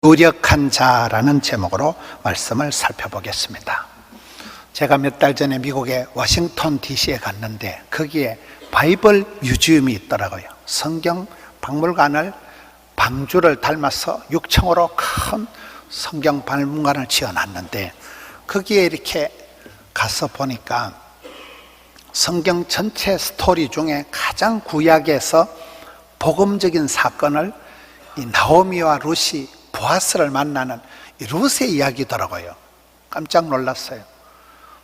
유력한 자라는 제목으로 말씀을 살펴보겠습니다. 제가 몇 달 전에 미국의 워싱턴 DC에 갔는데 거기에 바이블 뮤지엄이 있더라고요. 성경 박물관을 방주를 닮아서 6층으로 큰 성경 박물관을 지어놨는데 거기에 이렇게 가서 보니까 성경 전체 스토리 중에 가장 구약에서 복음적인 사건을 이 나오미와 룻이 보아스를 만나는 이 룻의 이야기더라고요. 깜짝 놀랐어요.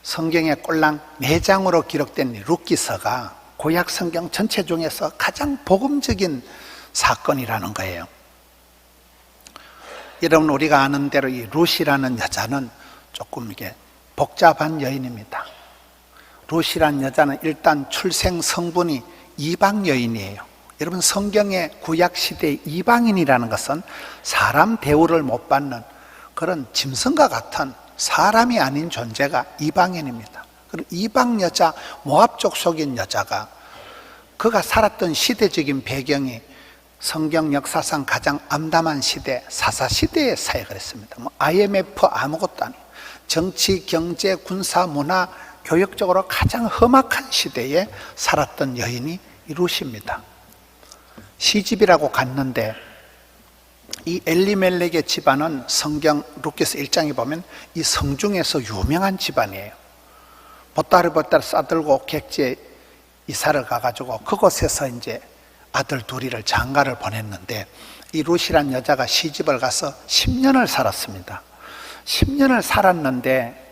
성경의 꼴랑 4장으로 기록된 룻기서가 구약 성경 전체 중에서 가장 복음적인 사건이라는 거예요. 여러분, 우리가 아는 대로 이 룻이라는 여자는 조금 이게 복잡한 여인입니다. 룻이라는 여자는 일단 출생 성분이 이방 여인이에요. 여러분, 성경의 구약시대의 이방인이라는 것은 사람 대우를 못 받는 그런 짐승과 같은 사람이 아닌 존재가 이방인입니다. 그리고 이방 여자, 모압족 속인 여자가 그가 살았던 시대적인 배경이 성경 역사상 가장 암담한 시대, 사사시대에 사역을 했습니다. IMF 아무것도 아니에요. 정치, 경제, 군사, 문화, 교육적으로 가장 험악한 시대에 살았던 여인이 룻입니다. 시집이라고 갔는데 이 엘리멜렉의 집안은 성경 룻기서 1장에 보면 이 성중에서 유명한 집안이에요. 보따리 싸들고 객지에 이사를 가가지고 그곳에서 이제 아들 둘이를 장가를 보냈는데 이 룻이란 여자가 시집을 가서 10년을 살았습니다. 10년을 살았는데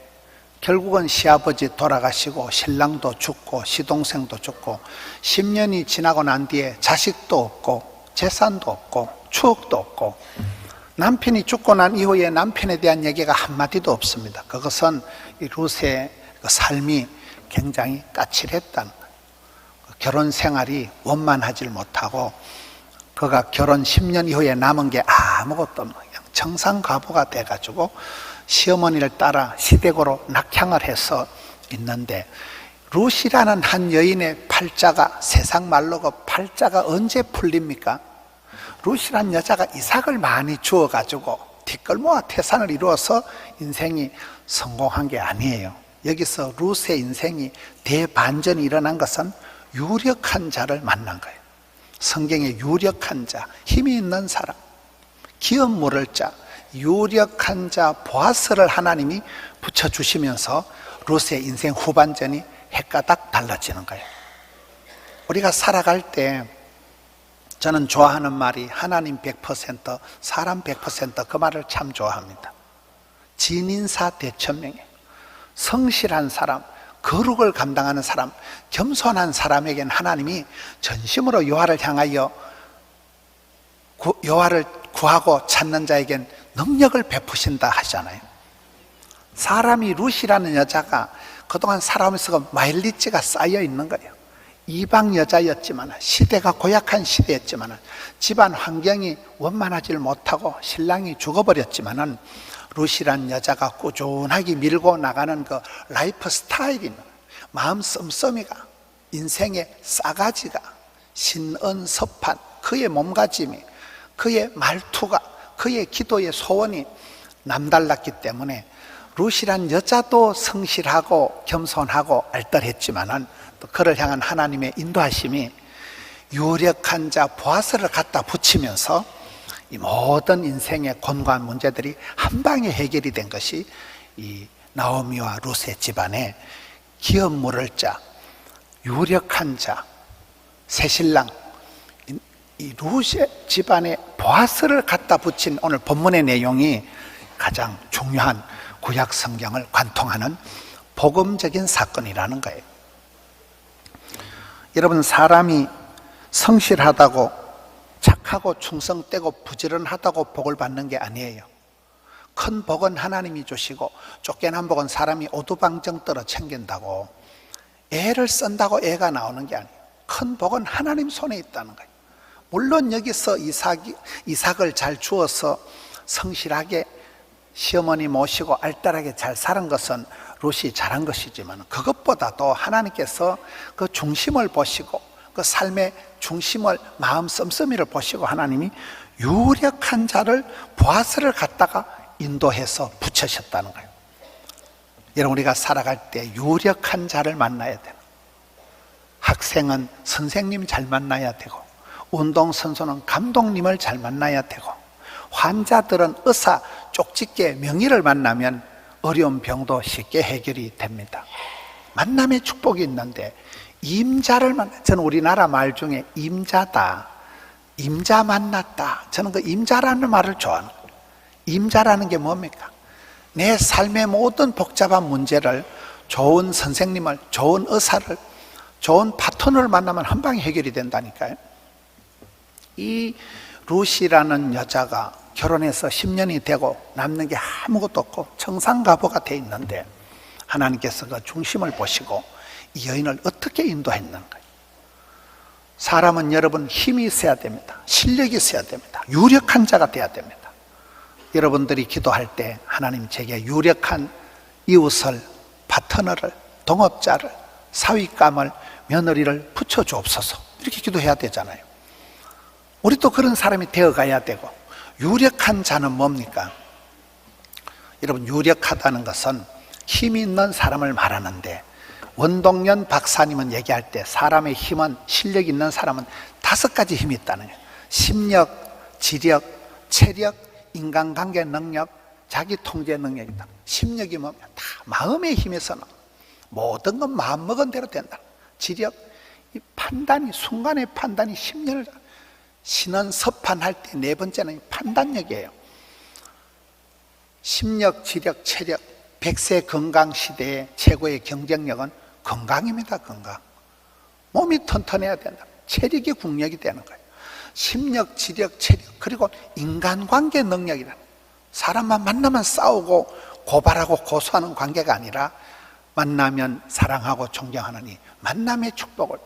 결국은 시아버지 돌아가시고 신랑도 죽고 시동생도 죽고 10년이 지나고 난 뒤에 자식도 없고 재산도 없고 추억도 없고 남편이 죽고 난 이후에 남편에 대한 얘기가 한마디도 없습니다. 그것은 이 룻의 삶이 굉장히 까칠했다는 거예요. 결혼 생활이 원만하지 못하고 그가 결혼 10년 이후에 남은 게 아무것도 없는 그냥 정상가부가 돼가지고 시어머니를 따라 시댁으로 낙향을 해서 있는데 룻이라는 한 여인의 팔자가 세상 말로 그 팔자가 언제 풀립니까? 룻이라는 여자가 이삭을 많이 주어가지고 뒷걸모와 태산을 이루어서 인생이 성공한 게 아니에요. 여기서 룻의 인생이 대반전이 일어난 것은 유력한 자를 만난 거예요. 성경의 유력한 자, 힘이 있는 사람, 기업 물을 자, 유력한 자 보아스를 하나님이 붙여주시면서 룻의 인생 후반전이 해가닥 달라지는 거예요. 우리가 살아갈 때 저는 좋아하는 말이 하나님 100%, 사람 100%그 말을 참 좋아합니다. 진인사 대천명이에요. 성실한 사람, 거룩을 감당하는 사람, 겸손한 사람에게는 하나님이 전심으로 여호와를 향하여 여호와를 구하고 찾는 자에겐 능력을 베푸신다 하잖아요. 사람이 룻이라는 여자가 그동안 살아오면서 마일리지가 쌓여 있는 거예요. 이방 여자였지만 시대가 고약한 시대였지만 집안 환경이 원만하지 못하고 신랑이 죽어버렸지만 룻이라는 여자가 꾸준하게 밀고 나가는 그 라이프 스타일이 있는 마음 씀씀이가 인생의 싸가지가 신언섭한 그의 몸가짐이 그의 말투가 그의 기도의 소원이 남달랐기 때문에 룻이란 여자도 성실하고 겸손하고 알뜰했지만은 또 그를 향한 하나님의 인도하심이 유력한 자 보아스를 갖다 붙이면서 이 모든 인생의 곤고한 문제들이 한 방에 해결이 된 것이 이 나오미와 룻의 집안에 기업 물을 자, 유력한 자, 새신랑 이 룻의 집안에 보아스를 갖다 붙인 오늘 본문의 내용이 가장 중요한 구약 성경을 관통하는 복음적인 사건이라는 거예요. 여러분, 사람이 성실하다고 착하고 충성되고 부지런하다고 복을 받는 게 아니에요. 큰 복은 하나님이 주시고 쫓겨난 복은 사람이 오두방정 떨어 챙긴다고 애를 쓴다고 애가 나오는 게 아니에요. 큰 복은 하나님 손에 있다는 거예요. 물론 여기서 이삭을 잘 주어서 성실하게 시어머니 모시고 알뜰하게 잘 사는 것은 룻이 잘한 것이지만 그것보다도 하나님께서 그 중심을 보시고 그 삶의 중심을 마음 씀씀이를 보시고 하나님이 유력한 자를 보아스를 갖다가 인도해서 붙여셨다는 거예요. 여러분, 우리가 살아갈 때 유력한 자를 만나야 되는, 학생은 선생님 잘 만나야 되고, 운동선수는 감독님을 잘 만나야 되고, 환자들은 의사 쪽집게 명의를 만나면 어려운 병도 쉽게 해결이 됩니다. 만남의 축복이 있는데 임자를 만나, 저는 우리나라 말 중에 임자다, 임자 만났다, 저는 그 임자라는 말을 좋아하는 거예요. 임자라는 게 뭡니까? 내 삶의 모든 복잡한 문제를 좋은 선생님을, 좋은 의사를, 좋은 파트너를 만나면 한 방에 해결이 된다니까요. 이 루시라는 여자가 결혼해서 10년이 되고 남는 게 아무것도 없고 청산가보가 돼 있는데, 하나님께서 그 중심을 보시고 이 여인을 어떻게 인도했는가. 사람은 여러분 힘이 있어야 됩니다. 실력이 있어야 됩니다. 유력한 자가 돼야 됩니다. 여러분들이 기도할 때 하나님, 제게 유력한 이웃을, 파트너를, 동업자를, 사위감을, 며느리를 붙여주옵소서, 이렇게 기도해야 되잖아요. 우리 또 그런 사람이 되어가야 되고, 유력한 자는 뭡니까? 여러분, 유력하다는 것은 힘이 있는 사람을 말하는데, 원동연 박사님은 얘기할 때 사람의 힘은, 실력 있는 사람은 5가지 힘이 있다는 거예요. 심력, 지력, 체력, 인간관계 능력, 자기 통제 능력이다. 심력이 뭐냐? 다 마음의 힘에서는 모든 건 마음먹은 대로 된다. 지력, 이 판단이, 순간의 판단이 10년을, 신은 서판할 때 4번째는 판단력이에요. 심력, 지력, 체력, 100세 건강 시대의 최고의 경쟁력은 건강입니다. 건강. 몸이 튼튼해야 된다. 체력이 국력이 되는 거예요. 심력, 지력, 체력, 그리고 인간관계 능력이다. 사람만 만나면 싸우고 고발하고 고소하는 관계가 아니라 만나면 사랑하고 존경하는 이 만남의 축복을,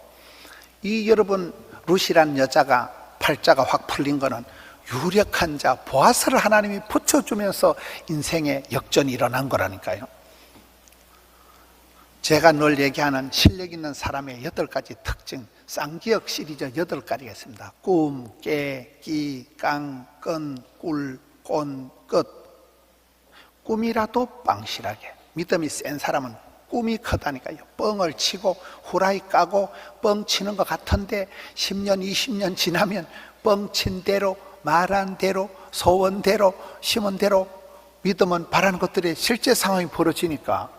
이 여러분 루시란 여자가 팔자가 확 풀린 거는 유력한 자 보아스를 하나님이 붙여주면서 인생의 역전이 일어난 거라니까요. 제가 늘 얘기하는 실력 있는 사람의 8가지 특징, 쌍기역 시리즈 8가지가 있습니다. 꿈, 깨, 기, 깡, 끈, 꿀, 꼰, 끝. 꿈이라도 빵실하게. 믿음이 센 사람은 꿈이 크다니까요. 뻥을 치고 후라이 까고 뻥 치는 것 같은데 10년, 20년 지나면 뻥친 대로, 말한 대로, 소원대로, 심은 대로 믿음은 바라는 것들이 실제 상황이 벌어지니까,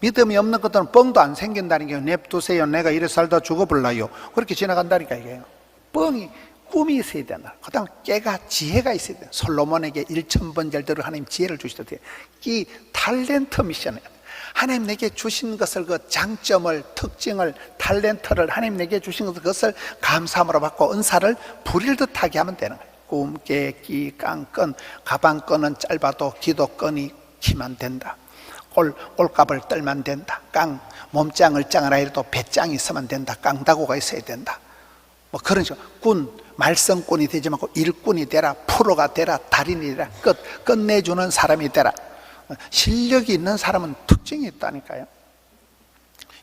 믿음이 없는 것들은 뻥도 안 생긴다니까요. 냅두세요, 내가 이래 살다 죽어볼라요, 그렇게 지나간다니까. 이게 뻥이, 꿈이 있어야 된다. 그 다음 깨가, 지혜가 있어야 된다. 솔로몬에게 1000번절대로 하나님 지혜를 주시듯이 이 탤런트 미션을, 하나님 내게 주신 것을, 그 장점을, 특징을, 탤런트를 하나님 내게 주신 것을, 그것을 감사함으로 받고 은사를 부릴 듯하게 하면 되는 거예요. 꿈, 깨, 기, 깡, 끈. 가방끈은 짧아도 기도끈이 키면 된다. 꼴값을 떨면 된다. 깡, 몸짱을 짱을 해도 배짱이 있으면 된다. 깡다구가 있어야 된다. 뭐 그런 식으로. 꾼, 말썽꾼이 되지 말고 일꾼이 되라. 프로가 되라. 달인이 되라. 끝내주는 사람이 되라. 실력이 있는 사람은 특징이 있다니까요.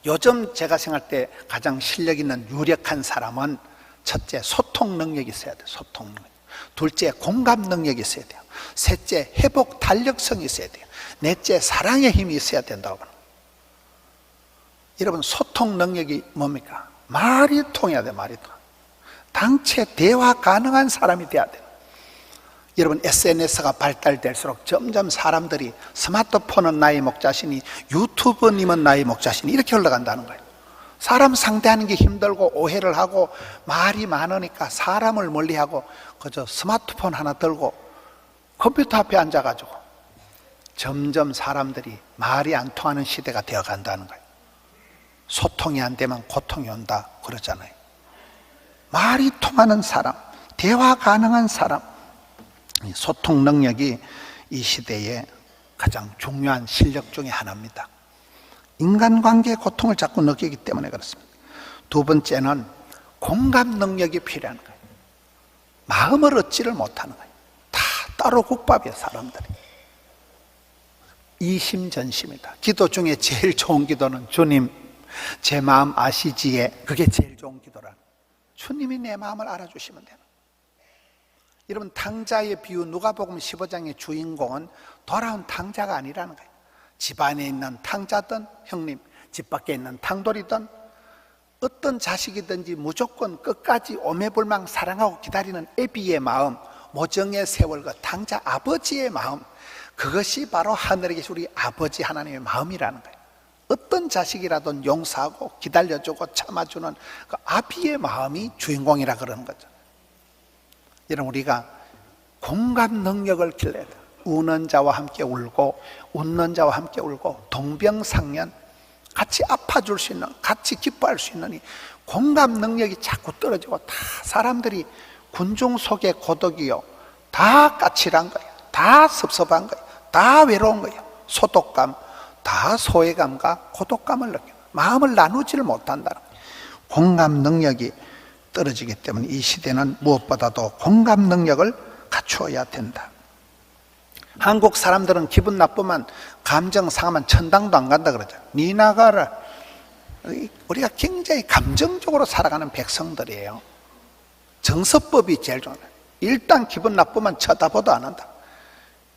요즘 제가 생각할 때 가장 실력 있는 유력한 사람은, 첫째, 소통 능력이 있어야 돼요. 소통 능력. 둘째, 공감 능력이 있어야 돼요. 셋째, 회복 탄력성이 있어야 돼요. 넷째, 사랑의 힘이 있어야 된다고. 여러분, 소통 능력이 뭡니까? 말이 통해야 돼요. 말이 통해. 당체 대화 가능한 사람이 돼야 돼요. 여러분, SNS가 발달될수록 점점 사람들이 스마트폰은 나의 목자시니 유튜브님은 나의 목자시니 이렇게 흘러간다는 거예요. 사람 상대하는 게 힘들고 오해를 하고 말이 많으니까 사람을 멀리하고 그저 스마트폰 하나 들고 컴퓨터 앞에 앉아가지고 점점 사람들이 말이 안 통하는 시대가 되어간다는 거예요. 소통이 안 되면 고통이 온다 그러잖아요. 말이 통하는 사람, 대화 가능한 사람, 소통 능력이 이 시대의 가장 중요한 실력 중에 하나입니다. 인간관계의 고통을 자꾸 느끼기 때문에 그렇습니다. 두 번째는 공감 능력이 필요한 거예요. 마음을 얻지를 못하는 거예요. 다 따로 국밥이에요, 사람들이. 이심전심이다. 기도 중에 제일 좋은 기도는 주님, 제 마음 아시지에, 그게 제일 좋은 기도라. 주님이 내 마음을 알아주시면 되는 거예요. 여러분, 탕자의 비유 누가복음 15장의 주인공은 돌아온 탕자가 아니라는 거예요. 집 안에 있는 탕자든 형님, 집 밖에 있는 탕돌이든 어떤 자식이든지 무조건 끝까지 오매불망 사랑하고 기다리는 애비의 마음, 모정의 세월 그 탕자 아버지의 마음, 그것이 바로 하늘에 계신 우리 아버지 하나님의 마음이라는 거예요. 어떤 자식이라도 용서하고 기다려주고 참아주는 그 아비의 마음이 주인공이라 그러는 거죠. 여러분, 우리가 공감 능력을 길러야 돼요. 우는 자와 함께 울고 웃는 자와 함께 울고 동병상련, 같이 아파줄 수 있는, 같이 기뻐할 수 있는 이 공감 능력이 자꾸 떨어지고, 다 사람들이 군중 속의 고독이요, 다 까칠한 거예요. 다 섭섭한 거예요. 다 외로운 거예요. 소독감, 다 소외감과 고독감을 느껴요. 마음을 나누지를 못한다는 거예요. 공감 능력이 떨어지기 때문에 이 시대는 무엇보다도 공감 능력을 갖추어야 된다. 한국 사람들은 기분 나쁘면, 감정 상하면 천당도 안 간다 그러죠. 니 나가라. 우리가 굉장히 감정적으로 살아가는 백성들이에요. 정서법이 제일 좋아요. 일단 기분 나쁘면 쳐다보도 안 한다.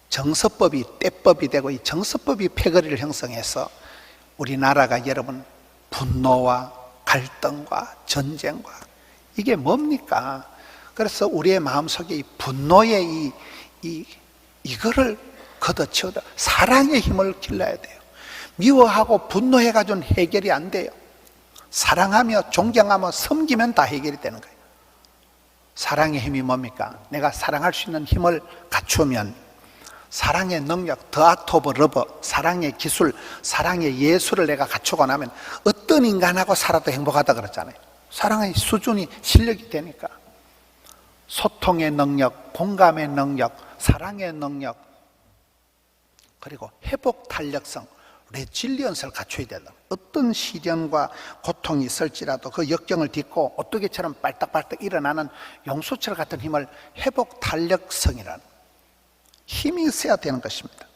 정서법이 때법이 되고, 이 정서법이 패거리를 형성해서 우리나라가 여러분 분노와 갈등과 전쟁과, 이게 뭡니까? 그래서 우리의 마음속에 이 분노의 이거를 걷어치워다 사랑의 힘을 길러야 돼요. 미워하고 분노해가지고는 해결이 안 돼요. 사랑하며 존경하며 섬기면 다 해결이 되는 거예요. 사랑의 힘이 뭡니까? 내가 사랑할 수 있는 힘을 갖추면, 사랑의 능력, 더 아트 오브 러브, 사랑의 기술, 사랑의 예술을 내가 갖추고 나면 어떤 인간하고 살아도 행복하다 그랬잖아요. 사랑의 수준이 실력이 되니까. 소통의 능력, 공감의 능력, 사랑의 능력, 그리고 회복 탄력성, 레질리언스를 갖춰야 된다. 어떤 시련과 고통이 있을지라도 그 역경을 딛고 오뚜기처럼 빨딱빨딱 일어나는 용수철 같은 힘을 회복 탄력성이라는 힘이 있어야 되는 것입니다.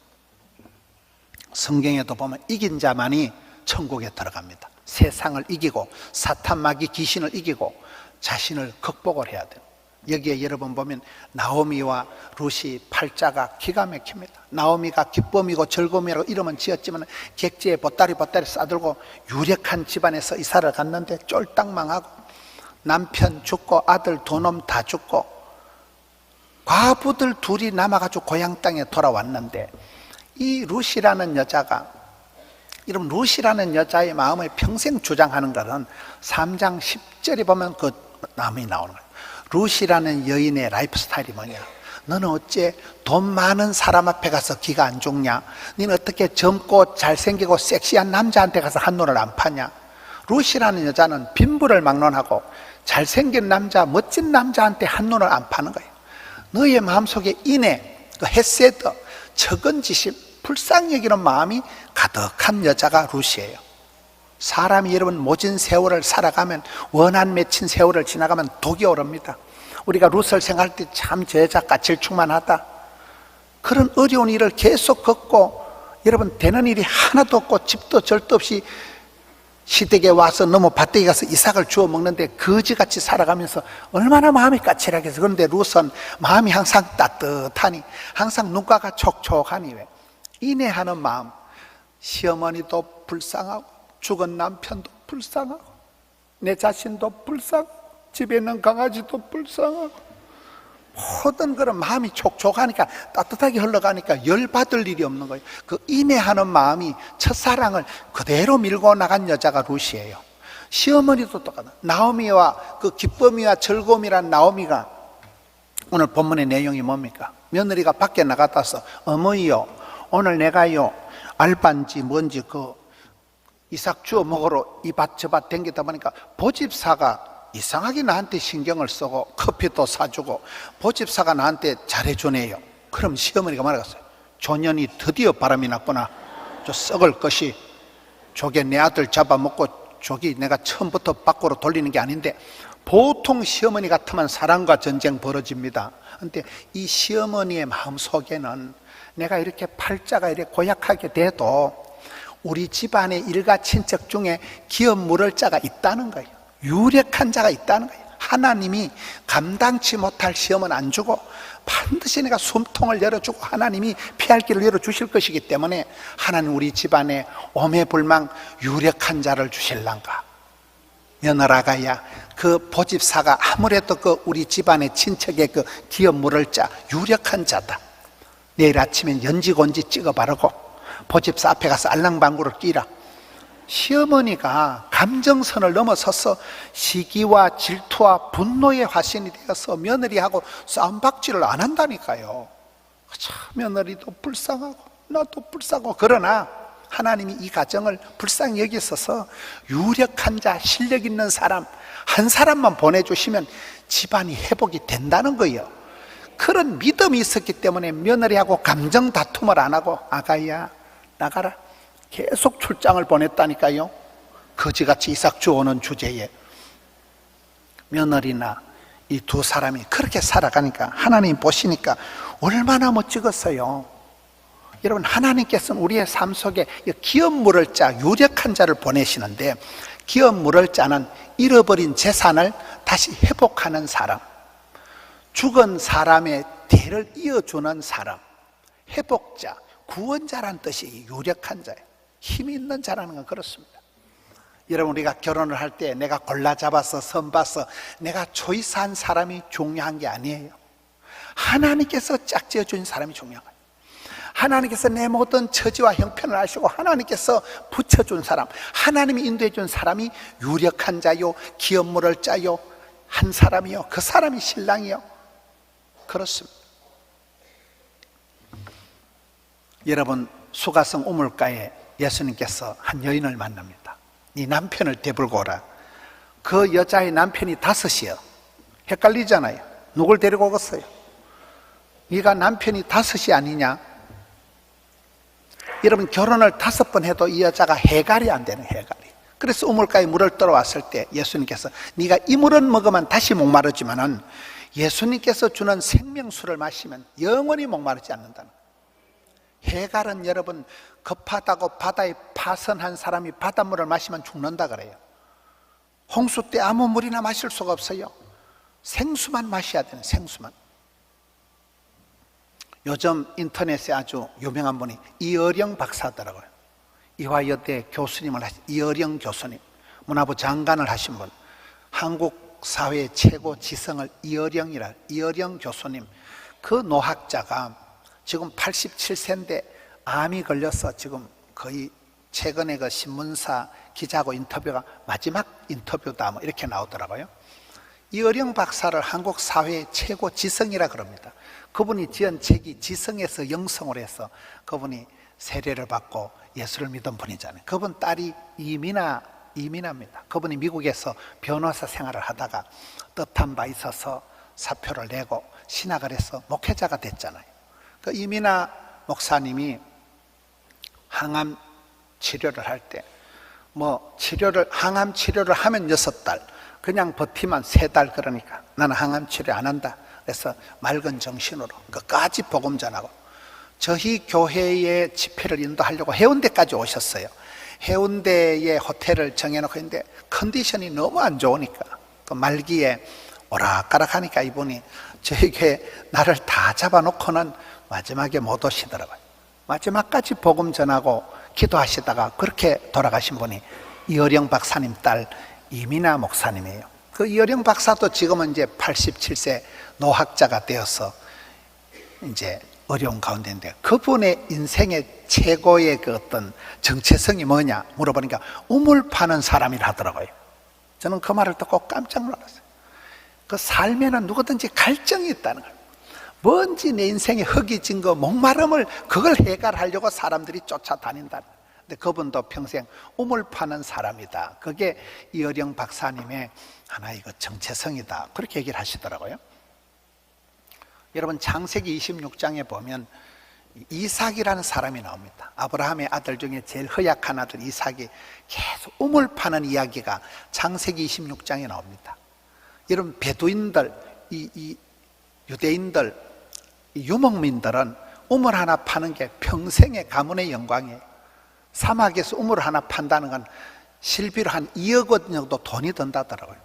성경에도 보면 이긴 자만이 천국에 들어갑니다. 세상을 이기고 사탄 마귀 귀신을 이기고 자신을 극복을 해야 돼요. 여기에 여러분 보면 나오미와 룻이 팔자가 기가 막힙니다. 나오미가 기쁨이고 즐거움이라고 이름은 지었지만 객지에 보따리 싸들고 유력한 집안에서 이사를 갔는데 쫄딱 망하고, 남편 죽고 아들 두 놈 다 죽고 과부들 둘이 남아가지고 고향 땅에 돌아왔는데, 이 룻이라는 여자가, 여러분 룻이라는 여자의 마음을 평생 주장하는 것은 3장 10절에 보면 그 남이 나오는 거예요. 룻이라는 여인의 라이프 스타일이 뭐냐? 너는 어째 돈 많은 사람 앞에 가서 기가 안 죽냐? 너는 어떻게 젊고 잘생기고 섹시한 남자한테 가서 한눈을 안 파냐? 룻이라는 여자는 빈부를 막론하고 잘생긴 남자, 멋진 남자한테 한눈을 안 파는 거예요. 너의 마음속에 인애, 그 헤세드, 적은지심, 불쌍히 여기는 마음이 가득한 여자가 룻이에요. 사람이 여러분 모진 세월을 살아가면, 원한 맺힌 세월을 지나가면 독이 오릅니다. 우리가 룻을 생각할 때 참 저 여자가 질충만하다, 그런 어려운 일을 계속 겪고, 여러분 되는 일이 하나도 없고 집도 절도 없이 시댁에 와서 너무 밭에 가서 이삭을 주워 먹는데 거지같이 살아가면서 얼마나 마음이 까칠하겠어. 그런데 룻은 마음이 항상 따뜻하니, 항상 눈가가 촉촉하니, 왜? 인내하는 마음. 시어머니도 불쌍하고 죽은 남편도 불쌍하고 내 자신도 불쌍하고 집에 있는 강아지도 불쌍하고, 모든 그런 마음이 촉촉하니까, 따뜻하게 흘러가니까 열받을 일이 없는 거예요. 그 인내하는 마음이 첫사랑을 그대로 밀고 나간 여자가 룻이에요. 시어머니도 똑같아. 나오미와 그 기쁨이와 즐거움이란 나오미가, 오늘 본문의 내용이 뭡니까? 며느리가 밖에 나갔다서 어머니요, 오늘 내가요 알바인지 뭔지 그 이삭 주워 먹으러 이 밭 저 밭 댕기다 보니까 보집사가 이상하게 나한테 신경을 쓰고 커피도 사주고 보집사가 나한테 잘해주네요. 그럼 시어머니가 말했어요. 조년이 드디어 바람이 났구나. 저 썩을 것이, 저게 내 아들 잡아먹고 저기 내가 처음부터 밖으로 돌리는 게 아닌데, 보통 시어머니 같으면 사랑과 전쟁 벌어집니다. 그런데 이 시어머니의 마음속에는 내가 이렇게 팔자가 이렇게 고약하게 돼도 우리 집안의 일가 친척 중에 기업 물을 자가 있다는 거예요. 유력한 자가 있다는 거예요. 하나님이 감당치 못할 시험은 안 주고 반드시 내가 숨통을 열어주고 하나님이 피할 길을 열어주실 것이기 때문에 하나님 우리 집안에 오매불망 유력한 자를 주실란가. 며느라가야 그 보집사가 아무래도 그 우리 집안의 친척의 그 기업 물을 자 유력한 자다. 내일 아침엔 연지곤지 찍어 바르고 보집사 앞에 가서 알랑방구를 끼라. 시어머니가 감정선을 넘어서서 시기와 질투와 분노의 화신이 되어서 며느리하고 싸움박질을 안 한다니까요. 참 며느리도 불쌍하고 나도 불쌍하고. 그러나 하나님이 이 가정을 불쌍히 여기셔서 유력한 자, 실력 있는 사람 한 사람만 보내주시면 집안이 회복이 된다는 거예요. 그런 믿음이 있었기 때문에 며느리하고 감정 다툼을 안 하고 아가야 나가라 계속 출장을 보냈다니까요. 거지같이 이삭 주오는 주제에 며느리나 이 두 사람이 그렇게 살아가니까 하나님 보시니까 얼마나 멋지겠어요. 여러분, 하나님께서는 우리의 삶 속에 기업 물을 자, 유력한 자를 보내시는데, 기업 물을 자는 잃어버린 재산을 다시 회복하는 사람, 죽은 사람의 대를 이어주는 사람, 회복자, 구원자란 뜻이 유력한 자예요. 힘이 있는 자라는 건 그렇습니다. 여러분, 우리가 결혼을 할 때 내가 골라 잡아서 선봐서 내가 초이스한 사람이 중요한 게 아니에요. 하나님께서 짝지어 준 사람이 중요한 거예요. 하나님께서 내 모든 처지와 형편을 아시고 하나님께서 붙여준 사람, 하나님이 인도해 준 사람이 유력한 자요, 기업 물을 자요, 한 사람이요, 그 사람이 신랑이요. 그렇습니다. 여러분, 수가성 우물가에 예수님께서 한 여인을 만납니다. 네 남편을 데리고 오라. 그 여자의 남편이 5이요. 헷갈리잖아요. 누굴 데리고 오겠어요? 네가 남편이 5이 아니냐? 여러분, 결혼을 5번 해도 이 여자가 해갈이 안 되는 해갈이. 그래서 우물가에 물을 떨어왔을 때 예수님께서 네가 이 물은 먹으면 다시 목마르지만은 예수님께서 주는 생명수를 마시면 영원히 목마르지 않는다는 거예요. 해갈은 여러분, 급하다고 바다에 파선한 사람이 바닷물을 마시면 죽는다 그래요. 홍수 때 아무 물이나 마실 수가 없어요. 생수만 마셔야 되는, 생수만. 요즘 인터넷에 아주 유명한 분이 이어령 박사더라고요. 이화여대 교수님을 하신 이어령 교수님, 문화부 장관을 하신 분, 한국 사회 최고 지성을 이어령 교수님, 그 노학자가 지금 87세인데 암이 걸려서 지금 거의 최근에 그 신문사 기자하고 인터뷰가 마지막 인터뷰다 뭐 이렇게 나오더라고요. 이어령 박사를 한국 사회의 최고 지성이라 그럽니다. 그분이 지은 책이 지성에서 영성으로 해서 그분이 세례를 받고 예수를 믿은 분이잖아요. 그분 딸이 이민아입니다. 그분이 미국에서 변호사 생활을 하다가 뜻한 바 있어서 사표를 내고 신학을 해서 목회자가 됐잖아요. 그 이민아 목사님이 항암 치료를 할 때 항암 치료를 하면 6달, 그냥 버티면 3달, 그러니까 나는 항암 치료 안 한다. 그래서 맑은 정신으로 끝까지 복음 전하고, 저희 교회의 집회를 인도하려고 해운대까지 오셨어요. 해운대에 호텔을 정해놓고 있는데 컨디션이 너무 안 좋으니까 그 말기에 오락가락하니까 이분이 저희 교회 나를 다 잡아놓고는 마지막에 못 오시더라고요. 마지막까지 복음 전하고 기도하시다가 그렇게 돌아가신 분이 이어령 박사님 딸 이민아 목사님이에요. 그 이어령 박사도 지금은 이제 87세 노학자가 되어서 이제 어려운 가운데인데, 그분의 인생의 최고의 그 어떤 정체성이 뭐냐 물어보니까 우물 파는 사람이라 하더라고요. 저는 그 말을 듣고 깜짝 놀랐어요. 그 삶에는 누구든지 갈증이 있다는 거예요. 뭔지 내 인생에 흙이 진 거, 목마름을 그걸 해결하려고 사람들이 쫓아다닌다. 근데 그분도 평생 우물 파는 사람이다. 그게 이어령 박사님의 하나의 그 정체성이다. 그렇게 얘기를 하시더라고요. 여러분, 창세기 26장에 보면 이삭이라는 사람이 나옵니다. 아브라함의 아들 중에 제일 허약한 아들 이삭이 계속 우물 파는 이야기가 창세기 26장에 나옵니다. 여러분, 베두인들, 이 유대인들, 이 유목민들은 우물 하나 파는 게 평생의 가문의 영광이에요. 사막에서 우물 하나 판다는 건 실비로 한 2억 원 정도 돈이 든다더라고요.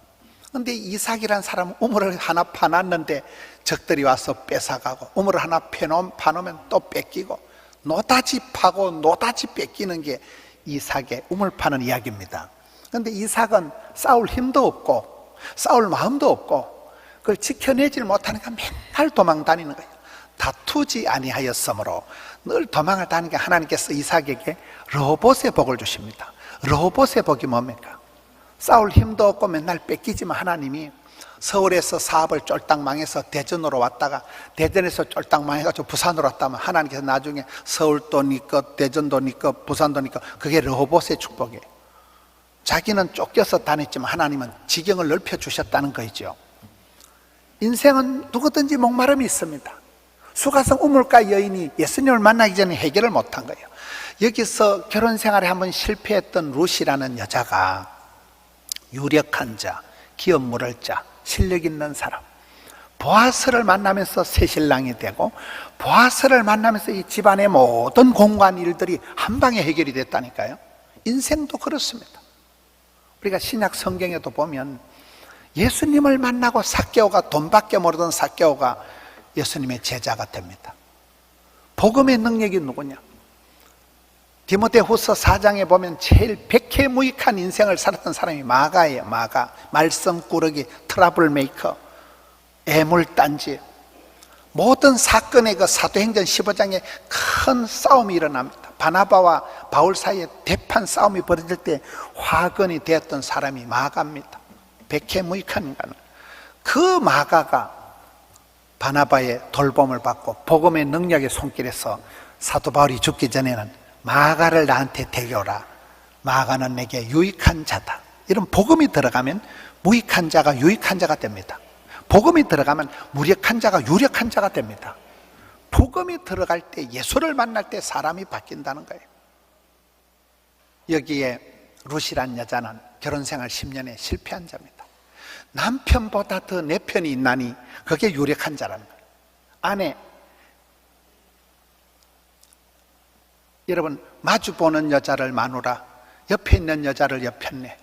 근데 이삭이란 사람은 우물을 하나 파놨는데 적들이 와서 뺏어가고, 우물을 하나 파놓으면 또 뺏기고, 노다지 파고 노다지 뺏기는 게 이삭의 우물 파는 이야기입니다. 그런데 이삭은 싸울 힘도 없고 싸울 마음도 없고 그걸 지켜내질 못하니까 맨날 도망 다니는 거예요. 다투지 아니하였으므로 늘 도망을 다니니까 하나님께서 이삭에게 르호봇의 복을 주십니다. 르호봇의 복이 뭡니까? 싸울 힘도 없고 맨날 뺏기지만 하나님이 서울에서 사업을 쫄딱 망해서 대전으로 왔다가 대전에서 쫄딱 망해가지고 부산으로 왔다면 하나님께서 나중에 서울도 네 것, 대전도 네 것, 부산도 네 것, 그게 르호봇의 축복이에요. 자기는 쫓겨서 다녔지만 하나님은 지경을 넓혀주셨다는 거죠. 인생은 누구든지 목마름이 있습니다. 수가성 우물가 여인이 예수님을 만나기 전에 해결을 못한 거예요. 여기서 결혼 생활에 한번 실패했던 룻이라는 여자가 유력한 자, 기업 물을 자, 실력 있는 사람, 보아스를 만나면서 새신랑이 되고 보아스를 만나면서 이 집안의 모든 공간 일들이 한 방에 해결이 됐다니까요. 인생도 그렇습니다. 우리가 신약 성경에도 보면 예수님을 만나고 삭개오가, 돈밖에 모르던 삭개오가 예수님의 제자가 됩니다. 복음의 능력이 누구냐? 디모데후서 4장에 보면 제일 백해무익한 인생을 살았던 사람이 마가예요. 마가, 말썽꾸러기, 트러블 메이커, 애물단지. 모든 사건의 그 사도행전 15장에 큰 싸움이 일어납니다. 바나바와 바울 사이에 대판 싸움이 벌어질 때 화근이 되었던 사람이 마가입니다. 백해무익한 인간. 그 마가가 바나바의 돌봄을 받고 복음의 능력의 손길에서 사도 바울이 죽기 전에는 마가를 나한테 데려오라. 마가는 내게 유익한 자다. 이런 복음이 들어가면 무익한 자가 유익한 자가 됩니다. 복음이 들어가면 무력한 자가 유력한 자가 됩니다. 복음이 들어갈 때, 예수를 만날 때 사람이 바뀐다는 거예요. 여기에 룻이란 여자는 결혼생활 10년에 실패한 자입니다. 남편보다 더 내 편이 있나니 그게 유력한 자라는 거예요. 아내, 여러분, 마주보는 여자를 마누라, 옆에 있는 여자를 여편네,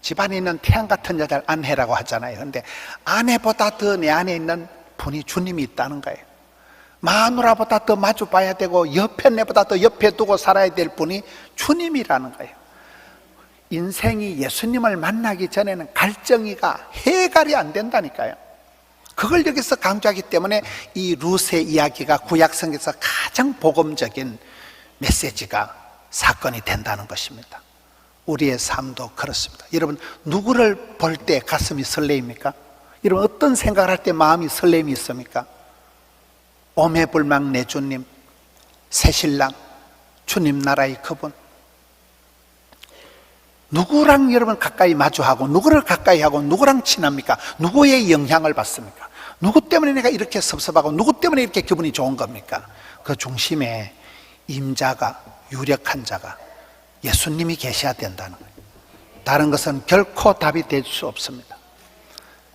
집안에 있는 태양 같은 여자를 아내라고 하잖아요. 그런데 아내보다 더 내 안에 있는 분이 주님이 있다는 거예요. 마누라보다 더 마주봐야 되고 여편네보다 더 옆에 두고 살아야 될 분이 주님이라는 거예요. 인생이 예수님을 만나기 전에는 갈증이가 해결이 안 된다니까요. 그걸 여기서 강조하기 때문에 이 룻의 이야기가 구약성경에서 가장 복음적인 메시지가 사건이 된다는 것입니다. 우리의 삶도 그렇습니다. 여러분, 누구를 볼 때 가슴이 설레입니까? 여러분, 어떤 생각을 할 때 마음이 설렘이 있습니까? 오매불망 내 주님, 새신랑, 주님 나라의 그분, 누구랑 여러분 가까이 마주하고 누구를 가까이 하고 누구랑 친합니까? 누구의 영향을 받습니까? 누구 때문에 내가 이렇게 섭섭하고 누구 때문에 이렇게 기분이 좋은 겁니까? 그 중심에 임자가, 유력한 자가 예수님이 계셔야 된다는 거예요. 다른 것은 결코 답이 될 수 없습니다.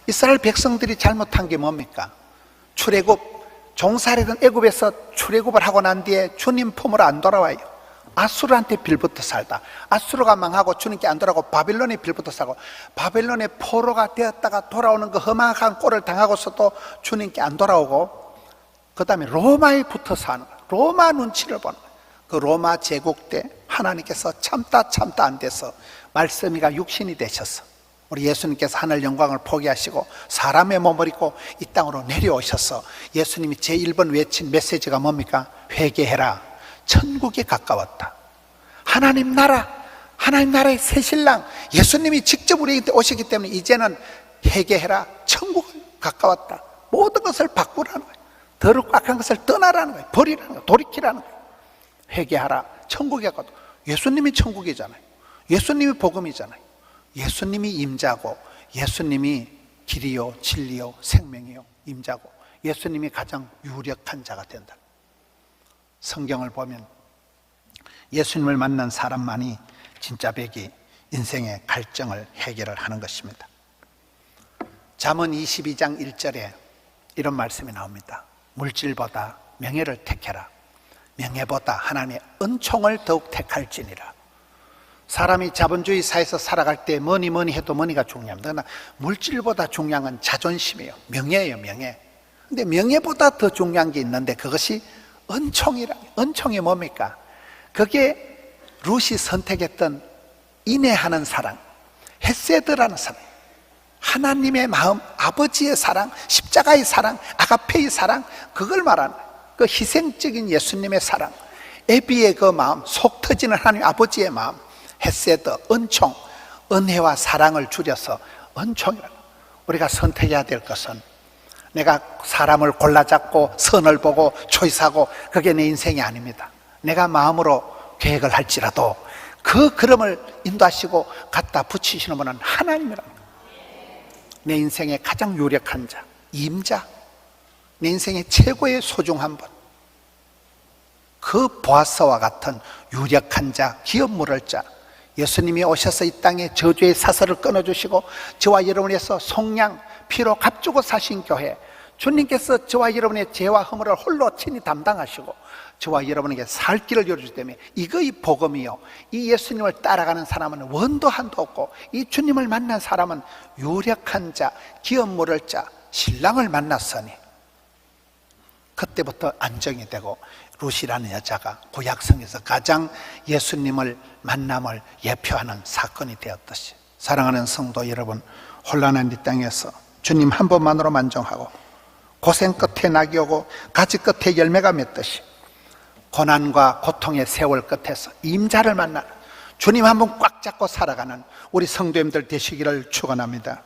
이스라엘 백성들이 잘못한 게 뭡니까? 출애굽, 종살이던 애굽에서 출애굽을 하고 난 뒤에 주님 품으로 안 돌아와요. 아수르한테 빌붙어 살다, 아수르가 망하고 주님께 안 돌아오고 바빌론에 빌붙어 살고, 바빌론의 포로가 되었다가 돌아오는 그 험악한 꼴을 당하고서도 주님께 안 돌아오고, 그 다음에 로마에 붙어 사는 거예요. 로마 눈치를 보는 거예요. 그 로마 제국 때 하나님께서 참다 안 돼서 말씀이가 육신이 되셔서 우리 예수님께서 하늘 영광을 포기하시고 사람의 몸을 입고 이 땅으로 내려오셔서 예수님이 제1번 외친 메시지가 뭡니까? 회개해라. 천국이 가까웠다. 하나님 나라의 새신랑 예수님이 직접 우리에게 오시기 때문에 이제는 회개해라. 천국은 가까웠다. 모든 것을 바꾸라는 거예요. 더럽고 악한 것을 떠나라는 거예요. 버리라는 거예요. 돌이키라는 거예요. 회개하라. 천국에 가도 예수님이 천국이잖아요. 예수님이 복음이잖아요. 예수님이 임자고 예수님이 길이요 진리요 생명이요 임자고 예수님이 가장 유력한 자가 된다. 성경을 보면 예수님을 만난 사람만이 진짜 백이 인생의 갈증을 해결을 하는 것입니다. 잠언 22장 1절에 이런 말씀이 나옵니다. 물질보다 명예를 택해라. 명예보다 하나님의 은총을 더욱 택할지니라. 사람이 자본주의 사회에서 살아갈 때 뭐니 해도 머니가 중요합니다. 그러나 물질보다 중요한 건 자존심이에요. 명예예요, 명예. 근데 명예보다 더 중요한 게 있는데 그것이 은총이라. 은총이 뭡니까? 그게 룻이 선택했던 인내하는 사랑, 헤세드라는 사랑, 하나님의 마음, 아버지의 사랑, 십자가의 사랑, 아가페의 사랑, 그걸 말하는 거예요. 그 희생적인 예수님의 사랑, 애비의 그 마음, 속 터지는 하나님 아버지의 마음, 헤세드, 은총, 은혜와 사랑을 줄여서 은총이라고. 우리가 선택해야 될 것은 내가 사람을 골라 잡고 선을 보고 초이스하고 그게 내 인생이 아닙니다. 내가 마음으로 계획을 할지라도 그 걸음을 인도하시고 갖다 붙이시는 분은 하나님이랍니다. 내 인생의 가장 유력한 자, 임자, 내 인생의 최고의 소중한 분, 그 보아스와 같은 유력한 자, 기업 물을 자, 예수님이 오셔서 이 땅에 저주의 사슬을 끊어주시고 저와 여러분을 위해서 속량 피로 값주고 사신 교회, 주님께서 저와 여러분의 죄와 허물을 홀로 친히 담당하시고 저와 여러분에게 살 길을 열어주기 때문에 이거의 복음이요, 이 예수님을 따라가는 사람은 원도 한도 없고 이 주님을 만난 사람은 유력한 자, 기업 물을 자, 신랑을 만났으니 그때부터 안정이 되고 룻이라는 여자가 구약성에서 가장 예수님을 만남을 예표하는 사건이 되었듯이, 사랑하는 성도 여러분, 혼란한 이 땅에서 주님 한 번만으로 만족하고 고생 끝에 낙이 오고 가지 끝에 열매가 맺듯이 고난과 고통의 세월 끝에서 임자를 만나는 주님 한 번 꽉 잡고 살아가는 우리 성도님들 되시기를 축원합니다.